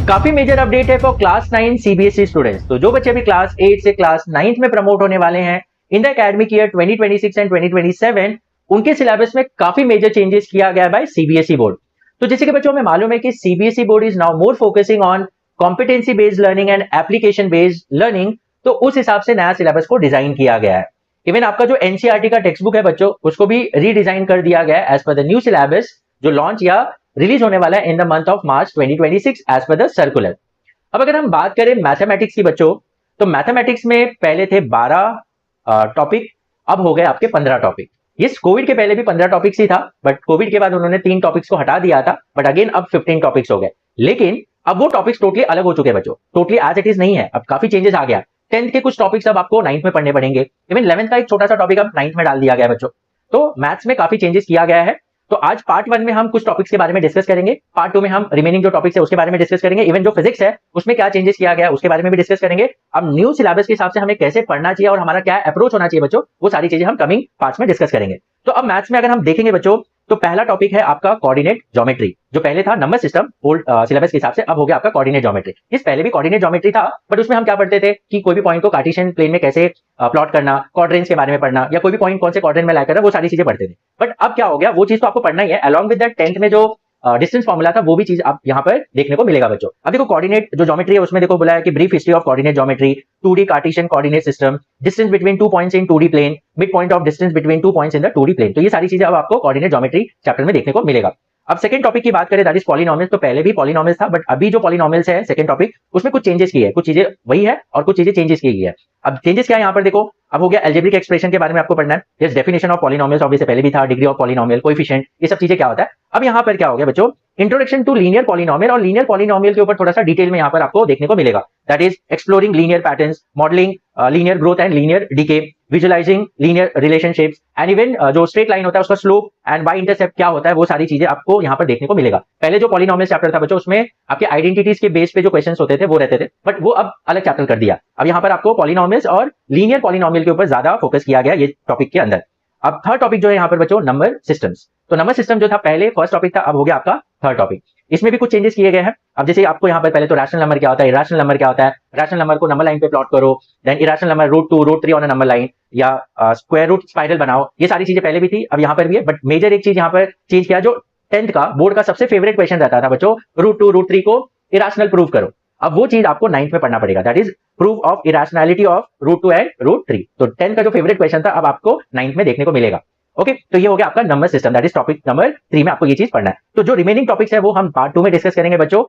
काफी major update है for class 9 CBSE students. तो जो बच्चे अभी क्लास 8 से क्लास 9 में प्रमोट होने वाले हैं in the academic year 2026 and 2027, उनके सिलेबस में काफी मेजर चेंजेस किया गया बाय सीबीएसई बोर्ड। तो जैसे कि बच्चों हमें मालूम है कि CBSE board is now more focusing on competency based learning and application based learning. तो उस हिसाब से नया सिलेबस को डिजाइन किया गया है। इवन आपका जो एनसीईआरटी का टेक्स्ट बुक है बच्चों, उसको भी रीडिजाइन कर दिया गया है as per the new syllabus, जो लॉन्च या रिलीज होने वाला है in the month of March 2026 as per the circular. अब अगर हम बात करें मैथमेटिक्स की बच्चों, तो मैथमेटिक्स में पहले थे 12 टॉपिक, अब हो गए आपके 15 टॉपिक। ये कोविड के पहले भी 15 टॉपिक्स ही था, बट कोविड के बाद उन्होंने 3 टॉपिक्स को हटा दिया था, बट अगेन अब 15 टॉपिक्स हो गए। लेकिन अब वो टॉपिक्स टोटली अलग हो चुके हैं बच्चों, टोटली एज इट इज नहीं है, अब काफी चेंजेस आ गया। 10th के कुछ टॉपिक्स अब आपको 9th में पढ़ने पड़ेंगे, इवन 11th का एक छोटा सा टॉपिक अब 9th में डाल दिया गया है बच्चों। तो मैथ्स में काफी चेंजेस किया गया है। तो आज पार्ट 1 में हम कुछ टॉपिक्स के बारे में डिस्कस करेंगे, पार्ट 2 में हम रिमेनिंग जो टॉपिक्स है उसके बारे में डिस्कस करेंगे, इवन जो फिजिक्स है उसमें क्या चेंजेस किया गया है उसके बारे में भी डिस्कस करेंगे। अब न्यू सिलेबस के हिसाब से हमें कैसे पढ़ना चाहिए और हमारा क्या अप्रोच होना चाहिए बच्चों, वो सारी चीजें हम कमिंग पार्ट्स में डिस्कस करेंगे। तो अब मैथ्स में अगर हम देखेंगे बच्चों, तो पहला टॉपिक है आपका कोऑर्डिनेट ज्योमेट्री, जो पहले था नंबर सिस्टम ओल्ड सिलेबस के हिसाब से, अब हो गया आपका कोऑर्डिनेट ज्योमेट्री। इस पहले भी कोऑर्डिनेट ज्योमेट्री था, बट उसमें हम क्या पढ़ते थे कि कोई भी पॉइंट को कार्टेशियन प्लेन में कैसे प्लॉट करना, क्वाड्रेंट्स के बारे में पढ़ना, या कोई भी पॉइंट कौन से क्वाड्रेंट में लाई करना, वो सारी चीजें पढ़ते थे। बट अब क्या हो गया, वो चीज तो आपको पढ़ना ही है, अलॉन्ग विद दैट 10th में जो डिस्टेंस फॉर्मूला था वो भी चीज आप यहाँ पर देखने को मिलेगा बच्चों। अब देखो कोऑर्डिनेट जो ज्योमेट्री है उसमें देखो बोला है कि brief history of coordinate geometry, 2D Cartesian coordinate system, distance between 2 points in 2D plane, mid point of distance between 2 points in the 2D plane. तो ये सारी चीजें अब आपको कोऑर्डिनेट ज्योमेट्री चैप्टर में देखने को मिलेगा। अब सेकंड टॉपिक की बात करें दैट इज पॉलिनोमियल्स। तो पहले भी पॉलिनोमियल्स था, बट अभी जो पॉलिनोमियल्स है सेकंड टॉपिक, उसमें कुछ चेंजेस की है, कुछ चीजें वही है और कुछ चीजें चेंजेस की गई है। अब चेंजेस क्या है यहाँ पर देखो, अब हो गया अलजेब्रिक एक्सप्रेशन के बारे में आपको पढ़ना है। Yes, definition of polynomials obviously पहले भी था, डिग्री ऑफ पॉलिनोमियल, कोएफिशिएंट, ये सब चीजें क्या होता है। अब यहाँ पर क्या हो गया बच्चों, इंट्रोडक्शन टू लीनियर पॉलिनोमियल, और लीनियर पॉलिनोमियल के ऊपर थोड़ा सा डिटेल में यहाँ पर आपको देखने को मिलेगा। That is exploring linear patterns, modelling linear growth and linear decay, visualising linear relationships, and even जो स्ट्रेट लाइन होता है उसका स्लोप एंड वाई इंटरसेप्ट क्या होता है, वो सारी चीजें आपको यहाँ पर देखने को मिलेगा। पहले जो पॉलिनोमियल चैप्टर था बच्चों, उसमें आपके आइडेंटिटीज के बेस पे जो क्वेश्चंस होते थे वो रहते थे, बट वो अब अलग चैप्टर कर दिया। अब यहाँ पर आपको पॉलिनोमियल्स और लीनियर पॉलिनोमियल के ऊपर ज्यादा फोकस किया गया ये टॉपिक के अंदर। अब थर्ड टॉपिक जो है यहाँ पर बच्चों, नंबर सिस्टम्स। तो नंबर सिस्टम जो था पहले फर्स्ट टॉपिक था, अब हो गया आपका थर्ड टॉपिक। इसमें भी कुछ चेंजेस किए गए हैं। अब जैसे आपको यहाँ पर पहले तो रैशनल नंबर क्या होता है, इरेशनल नंबर क्या होता है, रैशनल नंबर को नंबर लाइन पे प्लॉट करो, then irrational number √2 √3 on a number line, या स्क्वायर रूट स्पाइरल बनाओ, ये सारी चीजें पहले भी थी, अब यहाँ पर भी है। बट मेजर एक चीज यहाँ पर चेंज किया, जो 10th का बोर्ड का सबसे फेवरेट क्वेश्चन रहता था बच्चों, √2 √3 को इरेशनल प्रूव करो। अब वो चीज आपको 9th में पढ़ना पड़ेगा, that is proof of irrationality of √2 and √3। तो 10th का जो फेवरेट क्वेश्चन था अब आपको 9th में देखने को मिलेगा। ओके, तो ये हो गया आपका number system, that is topic number 3 में आपको ये चीज पढ़ना है। तो जो रिमेनिंग टॉपिक्स है वो हम पार्ट 2 में डिस्कस करेंगे बच्चों।